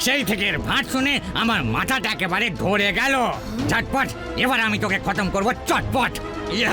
সেই থেকে এর ভাট শুনে আমার মাথাটা একেবারে ধরে গেল। ঝটপট এবার আমি তোকে খতম করব চটপট। ইয়া!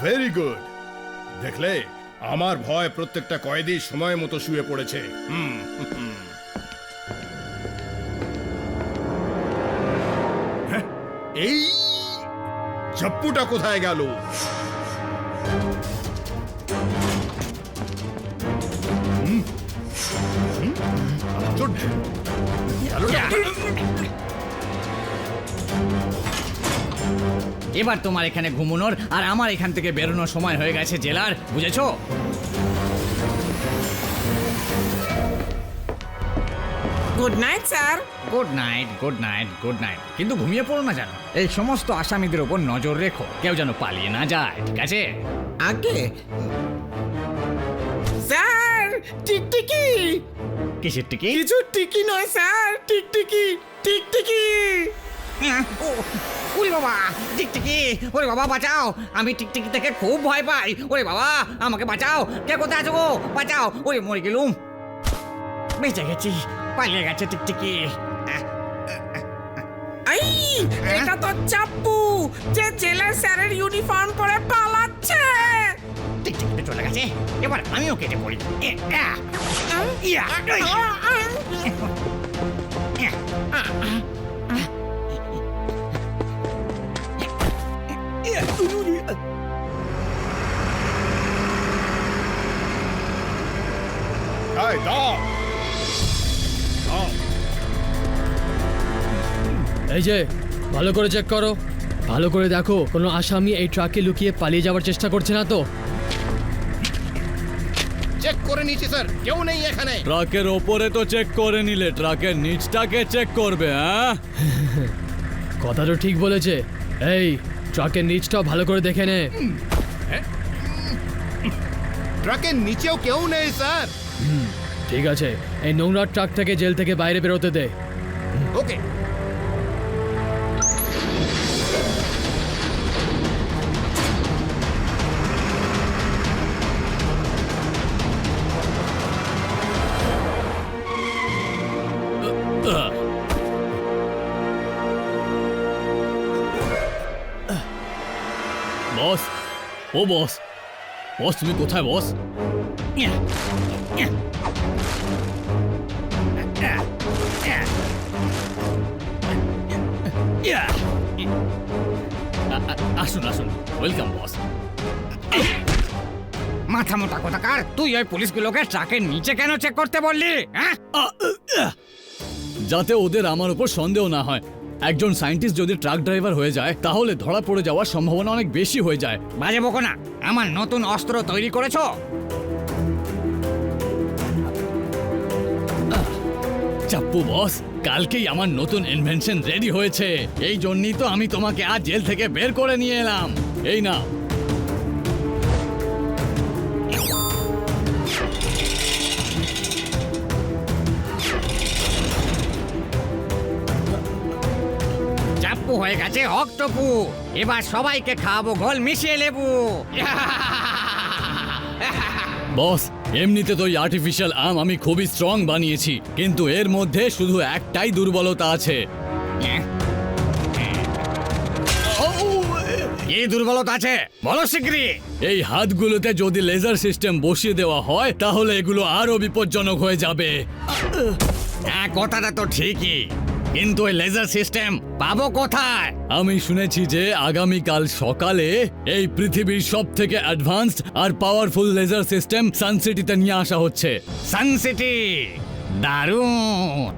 Very good. দেখলে আমার ভয় প্রত্যেকটা কয়েদি সময় মতো শুয়ে পড়েছে। হ্যাঁ, এই চাপ্পুটা কোথায় গেল? আশ্চর্য। গেলটা কোথায়? এবার তোমার এখানে ঘুমানোর আর আমার এখান থেকে বেরোনোর সময় হয়ে গেছে জেলার, বুঝেছো? Good night sir. Good night, good night, good night. কিন্তু ঘুমিয়ে পড়ো না যেন। এই সমস্ত আসামিদের উপর নজর রেখো, কেউ যেন পালিয়ে না যায়, ঠিক আছে? আগে স্যার, টিকটিকি। কিসের টিকি? কিছু টিকি নয় স্যার, টিকটিকি, টিকটিকি। ওরে বাবা, টিকটিকি! ওরে বাবা বাঁচাও, আমি টিকটিকি থেকে খুব ভয় পাই। ওরে বাবা, আমাকে বাঁচাও, কে কোথায় আছো গো? বাঁচাও! ওরে মরে গেলুম। বেঁচে গেছি, পালিয়ে গেছে টিকটিকি। আই, এটা তো চাপ্পু, যে জেলার স্যারের ইউনিফর্ম পরে পালাচ্ছে। টিকটিকি চলে গেছে, এবার আমিও কেটে পড়ি। ইয়া! এই, দাও। দাও। এই যে ভালো করে চেক করো, ভালো করে দেখো কোনো আসামি এই ট্রাকে লুকিয়ে পালিয়ে যাওয়ার চেষ্টা করছে না তো। চেক করে নিয়েছি স্যার, কেউ নেই এখানে। ট্রাকের ওপরে তো চেক করে নিলে, ট্রাকের নিচটাকে চেক করবে? হ্যাঁ, কথা তো ঠিক বলেছে। এই ট্রাকের নিচটাও ভালো করে দেখে নে। ট্রাকের নিচেও কেউ নেই স্যার। ঠিক আছে, এই নোংরা ট্রাক থেকে জেল থেকে বাইরে বেরোতে দে। ওকে। বস, ও বস, বস তুমি কোথায় বস? আসুন আসুন, ওয়েলকাম বস। মাথা মোটা কোথাকার, তুই ওই পুলিশগুলোকে ট্রাকের নিচে কেন চেক করতে বললি? হ্যাঁ, যাতে ওদের আমার উপর সন্দেহ না হয়। একজন সায়েন্টিস্ট যদি ট্রাক ড্রাইভার হয়ে যায় তাহলে ধরা পড়ে যাওয়ার সম্ভাবনা অনেক বেশি হয়ে যায়। বাজে বকো না। আমার নতুন অস্ত্র তৈরি করেছো? চাপ্পু বস, কালকেই আমার নতুন ইনভেনশন রেডি হয়েছে। এই জন্যই তো আমি তোমাকে আজ জেল থেকে বের করে নিয়ে এলাম। এই না, চাপ্পু হয়ে গেছে অক্টোপু। এবার সবাইকে খাওয়াবো ঘোল মিশিয়ে লেবু। বস এমনিতে তো এই আর্টিফিশিয়াল আম আমি খুবই স্ট্রং বানিয়েছি, কিন্তু এর মধ্যে শুধু একটাই দুর্বলতা আছে। কি দুর্বলতা আছে বলো শিগগিরই। এই হাতগুলোতে যদি লেজার সিস্টেম বসিয়ে দেওয়া হয় তাহলে এগুলো আরো বিপজ্জনক হয়ে যাবে। হ্যাঁ, কথাটা তো ঠিকই, কিন্তু ওই লেজার সিস্টেম পাবো কোথায়? আমি শুনেছি যে আগামীকাল সকালে এই পৃথিবীর সব থেকে অ্যাডভান্সড আর পাওয়ারফুল লেজার সিস্টেম সানসিটিতে নিয়ে আসা হচ্ছে। সানসিটি, দারুণ।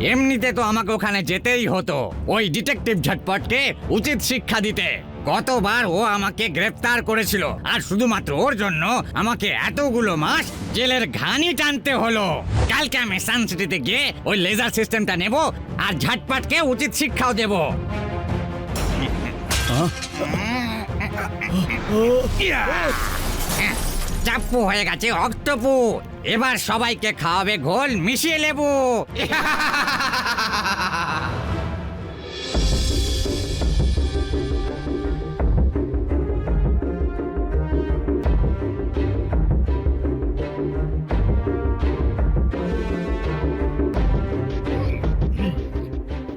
এমনিতে তো আমাকে ওখানে যেতেই হতো ওই ডিটেকটিভ ঝটপটকে উচিত শিক্ষা দিতে। কতবার ও আমাকে গ্রেফতার করেছিল, আর শুধুমাত্র ওর জন্য আমাকে এতগুলো মাস জেলের ঘানি টানতে হলো। কালকে আমি সানসিটিতে গিয়ে ওই লেজার সিস্টেমটা নেব আর ঝটপটকে উচিত শিক্ষাও দেব। চাপ্পু হয়ে গেছে অক্টোপু, এবার সবাইকে খাওয়াবে ঘোল মিশিয়ে লেবু।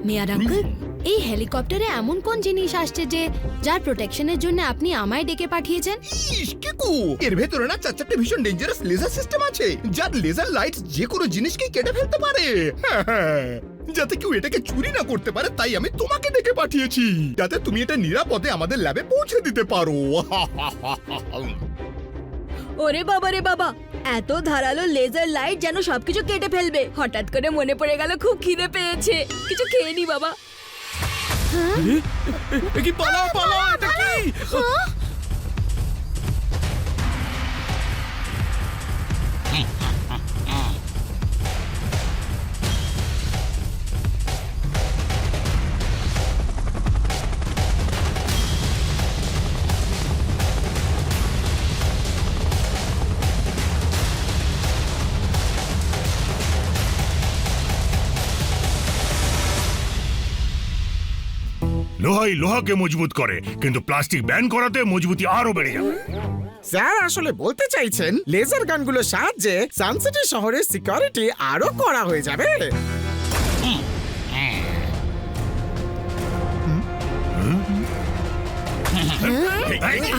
মেয়ার আঙ্কেল, এই হেলিকপ্টারে এমন কোন জিনিস আসছে যে যার প্রোটেকশনের জন্য আপনি আমায় ডেকে পাঠিয়েছেন? ইস, কিকু, এর ভেতরে না চারটে ভীষণ ডেঞ্জারাস লেজার সিস্টেম আছে, যার লেজার লাইট যে কোনো জিনিসকে কেটে ফেলতে পারে। হ্যাঁ, যাতে কেউ এটাকে চুরি না করতে পারে, তাই আমি তোমাকে ডেকে পাঠিয়েছি, যাতে তুমি এটা নিরাপদে আমাদের ল্যাবে পৌঁছে দিতে পারো। ওরে বাবা রে বাবা, এত ধারালো লেজার লাইট যেন সবকিছু কেটে ফেলবে। হঠাৎ করে মনে পড়ে গেল খুব খিদে পেয়েছে, কিছু খেয়ে নি বাবা। কি পালাও পালাও, এটা কি? লোহাই লোহাকে মজবুত করে, কিন্তু প্লাস্টিক ব্যান করাতে মজবুতি আরো বেড়ে যাবে। স্যার আসলে বলতে চাইছেন লেজার গানগুলোর সাহায্যে সানসিটি শহরের সিকিউরিটি আরো কড়া হয়ে যাবে।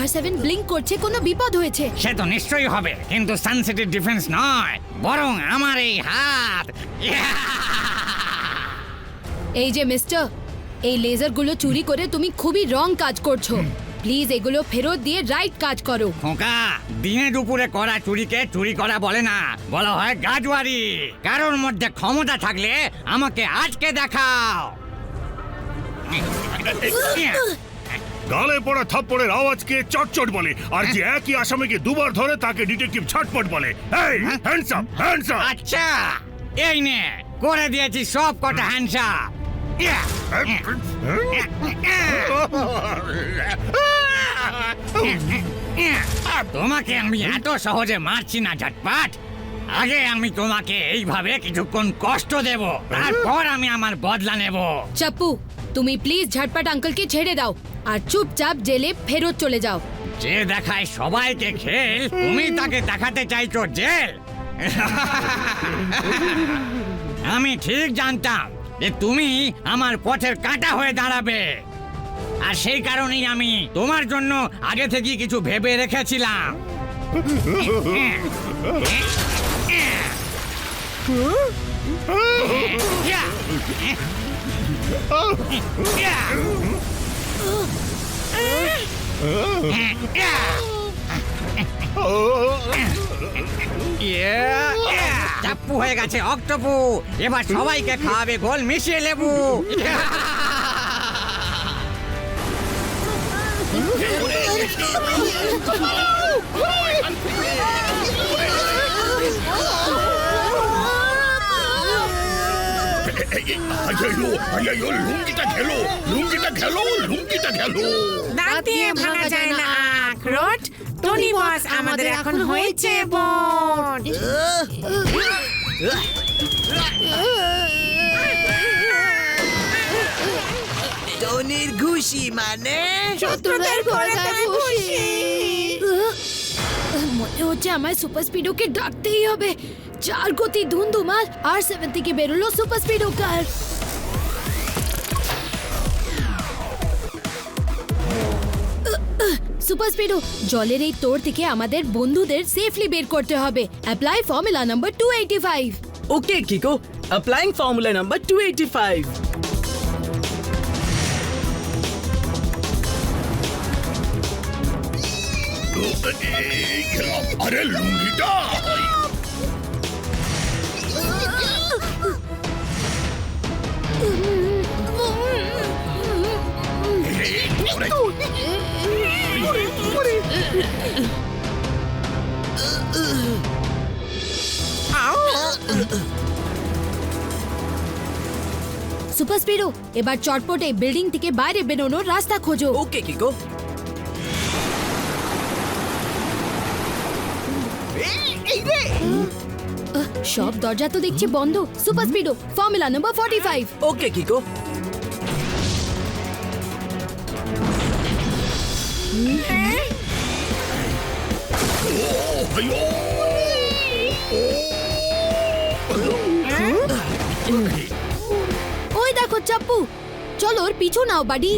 R7 ব্লিঙ্ক করছে, কোনো বিপদ হয়েছে। সে তো নিশ্চয়ই হবে, কিন্তু সানসিটির ডিফেন্স নয়, বরং আমার এই হাত। এই যে মিস্টার, এই লেজারগুলো চুরি করে তুমি খুবই রং কাজ করছো। প্লিজ এগুলো ফেরত দিয়ে রাইট কাজ করো। খোকা, দিনে দুপুরে করা চুরিকে চুরি করা বলে না, বলা হয় গাজওয়ারি। কারোর মধ্যে ক্ষমতা থাকলে আমাকে আজকে দেখাও। গালে পড়া থাপ্পড়ের আওয়াজকে চটচট বলে, আর যে একই আসামিকে দুবার ধরে তাকে ডিটেকটিভ ছটপট বলে। এই হ্যান্ডস আপ, হ্যান্ডস আপ। আচ্ছা, এই নে করে দিয়েছি সব কটা হ্যান্ডসাপ। তোমাকে আমি এত সহজে মারছি না ঝটপট। আগে আমি তোমাকে এইভাবে কিছুক্ষণ কষ্ট দেব, তারপর আমি আমার বদলা নেব। চাপ্পু, তুমি প্লিজ ঝটপট আঙ্কেলকে ছেড়ে দাও আর চুপচাপ জেলে ফেরত চলে যাও। যে দেখায় সবাইকে খেল, তুমি তাকে দেখাতে চাইছো জেল। আমি ঠিক জানতাম যে তুমি আমার পথের কাঁটা হয়ে দাঁড়াবে, আর সেই কারণেই আমি তোমার জন্য আগে থেকে কিছু ভেবে রেখেছিলাম। চাপ্পু হয়ে গেছে অক্টোপু, এবার সবাইকে খাওয়াবে গোল মিশিয়ে লেবু। লুঙ্গিটা খেলো, লুঙ্গিটা খেলো, লুঙ্গিটা খেলো। দাঁত দিয়ে ভাঙা যায় না আখরোট। টনি বস আমাদের এখন হয়েছে বোন। টনির ঘুষি মানে শত্রুদের ঘরে দেয় খুশি। মনে হচ্ছে আমায় সুপার স্পিডোকে ডাকতেই হবে। 4 গতি ধুমধুমার R7 থেকে বেরোলো সুপার স্পিডো কার। সুপার স্পিডো, জলের এই তোর থেকে আমাদের বন্ধুদের সেফলি বের করতে হবে। Apply formula number 285। ওকে কিকো, অ্যাপ্লাইং ফর্মুলা নাম্বার 285। আরে লুঙ্গিটা সুপার স্পিডো, এবার চটপটে বিল্ডিং থেকে বাইরে বেরোনোর রাস্তা খোঁজো। ওকে কিকো। সব দরজা তো দেখছি বন্ধ। Super Speedo, formula number 45। ওকে কিকো। ওই দেখো চাপ্পু, চলো ওর পিছু নাও বাডি।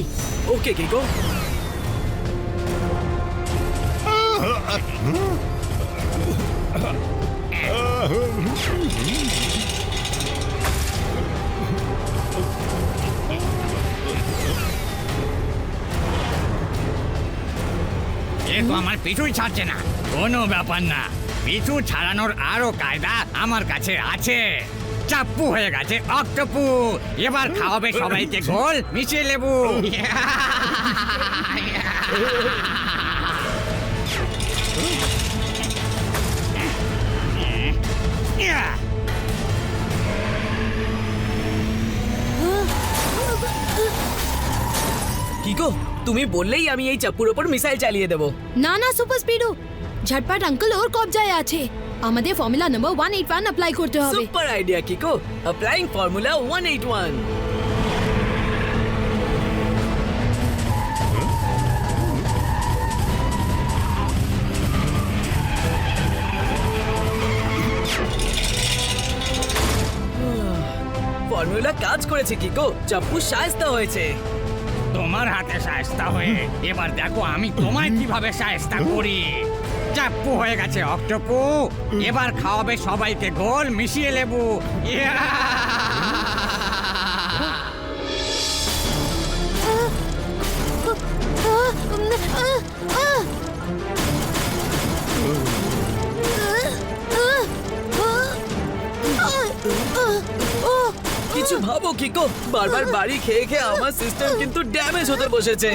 ওকে কিকো। এ তো আমার পিছুই ছাড়ছে না। কোনো ব্যাপার না, পিছু ছাড়ানোর আরো কায়দা আমার কাছে আছে। চাপ্পু হয়ে গেছে অক্টোপু, এবার খাওয়াবে সবাইকে গোল মিশিয়ে লেবু। কিকো, তুমি বললেই আমি এই চাপ্পুর ওপর মিসাইল চালিয়ে দেব। না না সুপার স্পিডো, ঝটপট আঙ্কেল ওর কবজায় আছে। আমাদের ফর্মুলা নাম্বার 181 অ্যাপ্লাই করতে হবে। Super idea Kiko. Applying formula 181। Formula কাজ করেছে কিকো, চাপ্পু শায়েস্তা হয়েছে। তোমার হাতে শায়েস্তা হয়ে এবার দেখো আমি তোমায় কিভাবে শায়েস্তা করি। চাপ্পু হয়ে গেছে অক্টোপু, এবার খাওয়াবে সবাইকে গোল মিশিয়ে লেবু। কিছু ভাবো কিকো, বারবার বাড়ি খেয়ে খেয়ে আমার সিস্টেম কিন্তু ড্যামেজ হতে বসেছে।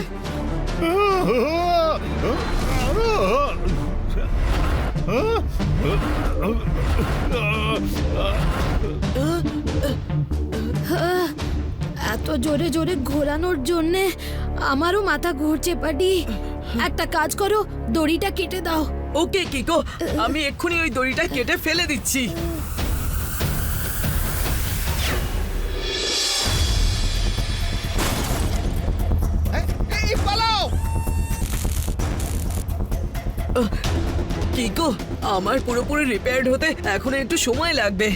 এত জোরে জোরে ঘোরানোর জন্যে আমারও মাথা ঘুরছে বাডি। একটা কাজ করো, দড়িটা কেটে দাও। ওকে কিকো, আমি এক্ষুনি ওই দড়িটা কেটে ফেলে দিচ্ছি। কিকো, আমার পুরোপুরি রিপেয়ার্ড হতে এখন একটু সময় লাগবে।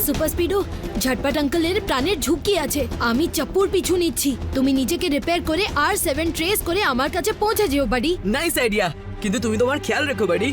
সুপার স্পিডো, ঝটপট আঙ্কেলের প্রাণের ঝুঁকি আছে। আমি চাপ্পুর পিছু নিচ্ছি, তুমি নিজেকে রিপেয়ার করে R7 ট্রেস করে আমার কাছে পৌঁছে যেও বাডি। নাইস আইডিয়া, কিন্তু তুমি তোমার খেয়াল রেখো বাড়ি।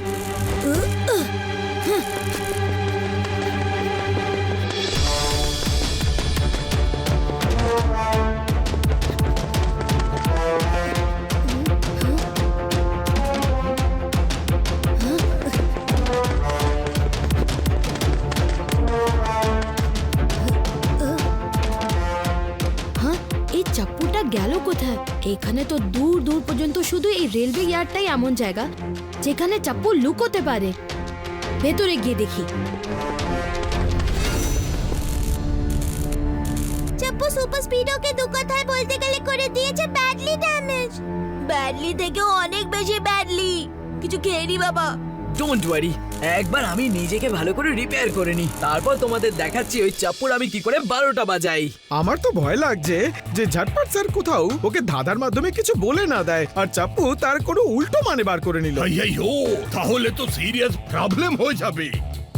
চাপ্পুটা গেল কোথায়? এখানে তো দূর দূর পর্যন্ত শুধু এই রেলওয়ে ইয়ার্ডটাই এমন জায়গা যেখানে চাপ্পু লুকোতে পারে। ভেতরে গিয়ে দেখি। চাপ্পু সুপার স্পিডোকে দু কথায় বলতে গেলে করে দিয়েছে ব্যাডলি ড্যামেজ। ব্যাডলি থেকে অনেক বেশি ব্যাডলি। কিছু খেয়ে নি বাবা। ডোন্ট ওয়ারি, একবার আমি নিজেকে ভালো করে রিপেয়ার করে নি, তারপর তোমাদের দেখাচ্ছি ওই চাপ্পুর আমি কি করে 12টা বাজাই। আমার তো ভয় লাগছে যে ঝটপট স্যার কোথাও ওকে ধাঁধার মাধ্যমে কিছু বলে না দেয় আর চাপ্পু তার কোনো উল্টো মানে বার করে নিল। আইয়ো, তাহলে তো সিরিয়াস প্রবলেম হয়ে যাবে।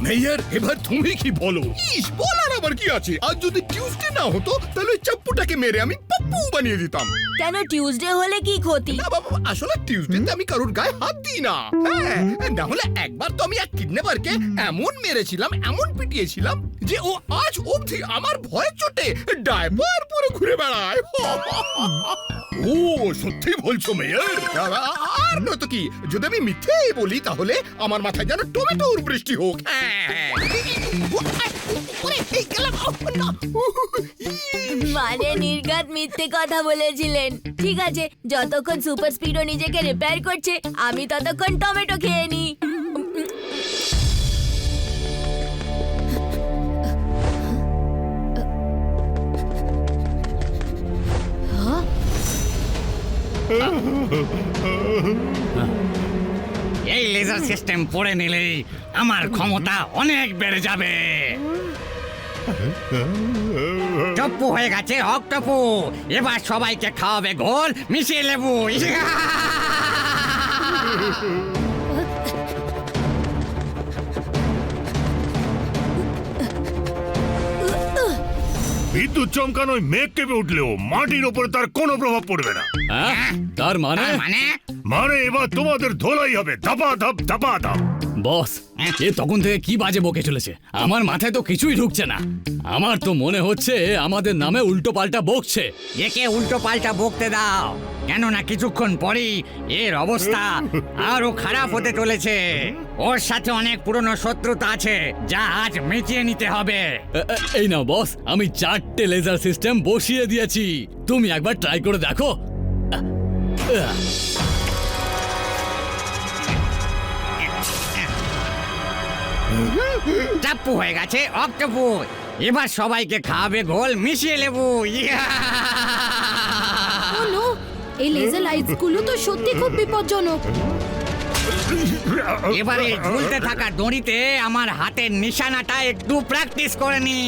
মেয়ার, এবার তুমি কি বলো? ইস, বলার আবার কি আছে? আজ যদি টিউসডে না হতো তাহলে ওই চাপ্পুটাকে মেরে আমি পাপ্পু বানিয়ে দিতাম। কেন, টিউসডে হলে কি ক্ষতি? না বাবা, আসলে টিউসডেতে আমি কারোর গায়ে হাত দিই না। হ্যাঁ, না হলে একবার তো আমি এক কিডন্যাপারকে এমন মেরেছিলাম, এমন পিটিয়েছিলাম যে ও আজ অবধি আমার ভয় চোটে ডায়পার পরে ঘুরে বেড়ায়। ও, সত্যি বলছো মেয়ার? আর নয়তো কি, যদি আমি মিথ্যে বলি তাহলে আমার মাথায় যেন টমেটোর বৃষ্টি হোক। হ্যাঁ, ওরে, এই গেলাম। মানে নির্ঘাত মিথ্যে কথা বলেছিলেন। ঠিক আছে, যতক্ষণ সুপার স্পিডো নিজেকে রিপেয়ার করছে আমি ততক্ষণ টমেটো খেয়ে নি। এই লেজার সিস্টেম পড়ে নিলেই আমার ক্ষমতা অনেক বেড়ে যাবে। টপ্পু হয়ে গেছে অক্টপু, এবার সবাইকে খাওয়াবে গোল মিশিয়ে লেবু। বিদ্যুৎ চমকানোয় মেঘ কেঁপে উঠলেও মাটির ওপরে তার কোনো প্রভাব পড়বে না। হ্যাঁ? তার মানে মানে এবার তোমাদের ধোলাই হবে, ধাপা ধাপ ধাপা ধাপ। বস, এ তখন থেকে কি বাজে বকে চলেছে, আমার মাথায় তো কিছুই ঢুকছে না। আমার তো মনে হচ্ছে আমাদের নামে উল্টো পাল্টা বকছে। একে উল্টো পাল্টা বকতে দাও, কেননা কিছুক্ষণ পরেই এর অবস্থা আরো খারাপ হতে চলেছে। ওর সাথে অনেক পুরনো শত্রুতা আছে যা আজ মিটিয়ে নিতে হবে। এই নাও বস, আমি 4টে লেজার সিস্টেম বসিয়ে দিয়েছি, তুমি একবার ট্রাই করে দেখো। চাপ্পু হয়ে গেছে অক্টোপু, এবার সবাইকে খাওয়াবে গোল মিশিয়ে লেবু। ও নো, এই লেজার লাইটস গুলো তো সত্যি খুব বিপজ্জনক। এবারে ঝুলতে থাকা দড়িতে আমার হাতের নিশানাটা একটু প্র্যাকটিস করে নি।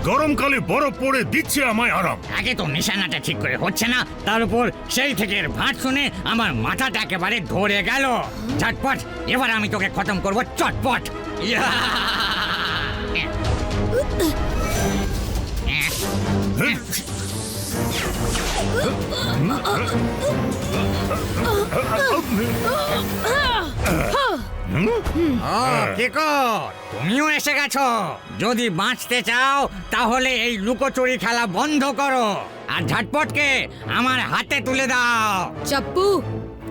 গরমকালে বরফ পড়ে দিচ্ছে আমায় আরাম। আগে তো নিশানাটা ঠিক করে হচ্ছে না, তার উপর সেই থেকে এর ভাঁট শুনে আমার মাথাটা একেবারে ধরে গেল। ঝটপট, এবার আমি তোকে খতম করব চটপট। তুমিও এসে গেছো। যদি বাঁচতে চাও তাহলে এই লুকোচুরি খেলা বন্ধ করো আর ঝটপটকে আমার হাতে তুলে দাও। চাপ্পু,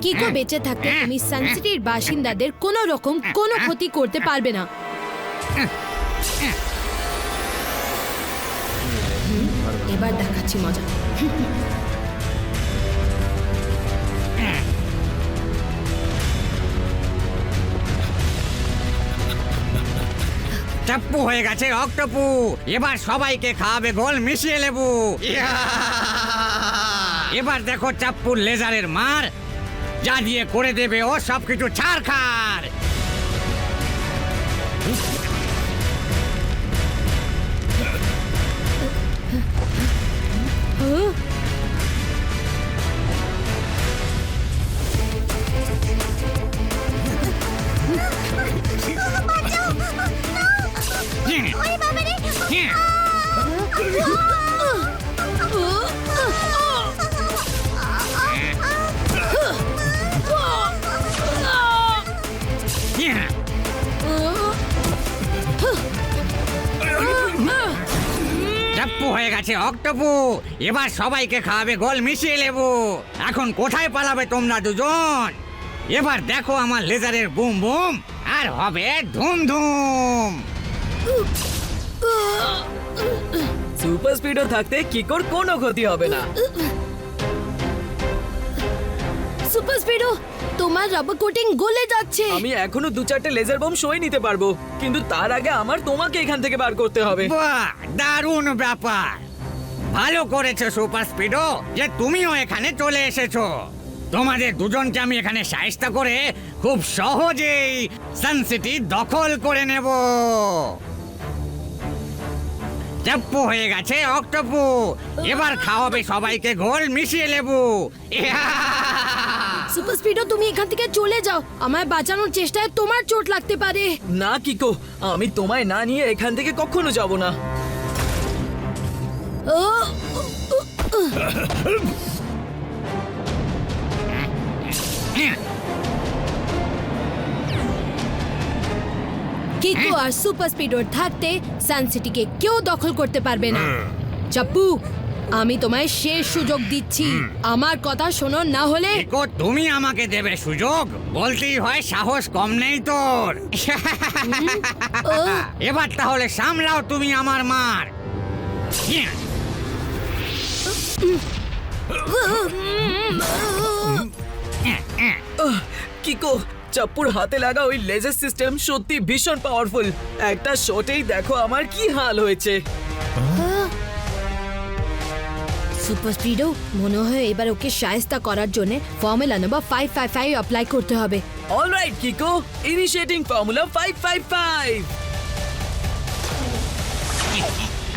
কিকো বেঁচে থাকতে তুমি সানসিটির বাসিন্দাদের কোনো রকম কোনো ক্ষতি করতে পারবে না। এবার দেখাচ্ছি মজা। চাপ্পু হয়ে গেছে অক্টোপু, এবার সবাইকে খাওয়াবে গোল মিশিয়ে লেবু। এবার দেখো চাপ্পুর লেজারের মার, যা দিয়ে করে দেবে ও সবকিছু ছাড়খাড়। চাপ্পু হয়ে গেছে অক্টোপু, এবার সবাইকে খাওয়াবে গোল মিশিয়ে লেবু। এখন কোথায় পালাবে তোমরা দুজন? এবার দেখো আমার লেজারের বুম বুম, আর হবে ধুম ধুম। সুপার স্পিডও থাকতে কিকোর কোনো ক্ষতি হবে না। সুপার স্পিডো, তোমার রাবার কোটিং গলে যাচ্ছে। আমি এখনো 2-4টে লেজার বম সই নিতে পারবো, কিন্তু তার আগে আমার তোমাকে এখান থেকে বার করতে হবে। বাহ, দারুণ ব্যাপার। ভালো করেছো সুপার স্পিডো যে তুমিও এখানে চলে এসেছো। তোমাদের দুজনকে আমি এখানে সাহায্য করে খুব সহজেই সানসিটি দখল করে নেব। চাপ্পু হয়ে গেছে অক্টোপু, এবার খাওয়াবে সবাইকে গোল মিশিয়ে লেবু। সুপার স্পিডো, তুমি এখান থেকে চলে যাও, আমায় বাঁচানোর চেষ্টায় তোমার চোট লাগতে পারে। না কিকো, আমি তোমায় না নিয়ে এখান থেকে কখনো যাব না। কিকো আর সুপার স্পিডোর থাকতে সানসিটিকে কেউ দখল করতে পারবে না। চাপ্পু, আমি তোমায় শেষ সুযোগ দিচ্ছি আমার কথা শোনো না হলে চিকু তুমি আমাকে দেবে সুযোগ বলতেই হয় সাহস কম নেই তোর এবার তাহলে সামলাও তুমি আমার মার কিকো চাপ্পুর হাতে লাগা ওই লেজার সিস্টেম সত্যি ভীষণ পাওয়ারফুল। একটা শটেই দেখো আমার কি হাল হয়েছে। সুপার স্পিডো মনে হয় এবার ওকে শায়েস্তা করার জন্য ফর্মুলা নাম্বার 555 অ্যাপ্লাই করতে হবে। Alright Kiko, initiating formula 555।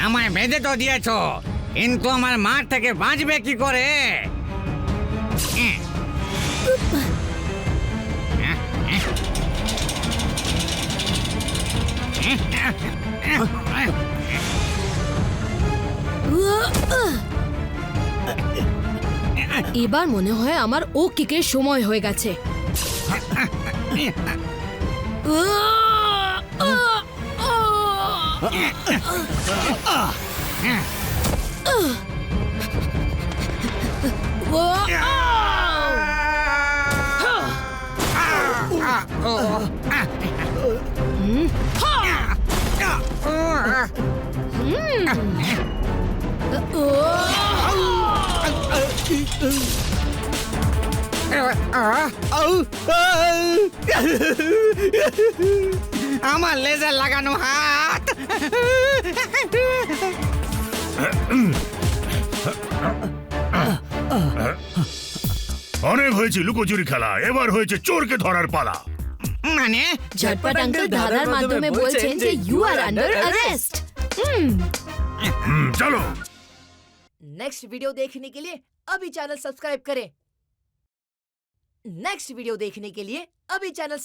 আমায় বেঁধে তো দিয়েছো কিন্তু আমার মার থেকে বাঁচবে কি করে এবার মনে হয় আমার ও কিকের সময় হয়ে গেছে। আমার লেজার লাগানো হাত অনেক হয়েছে লুকোচুরি খেলা, এবার হয়েছে চোরকে ধরার পালা। মানে झटपट अंकल ধাঁধার মাধ্যমে বলছেন যে ইউ আর আন্ডার অ্যারেস্ট। চলো। नेक्स्ट वीडियो देखने के लिए अभी चैनल सब्सक्राइब करें। नेक्स्ट वीडियो देखने के लिए अभी चैनल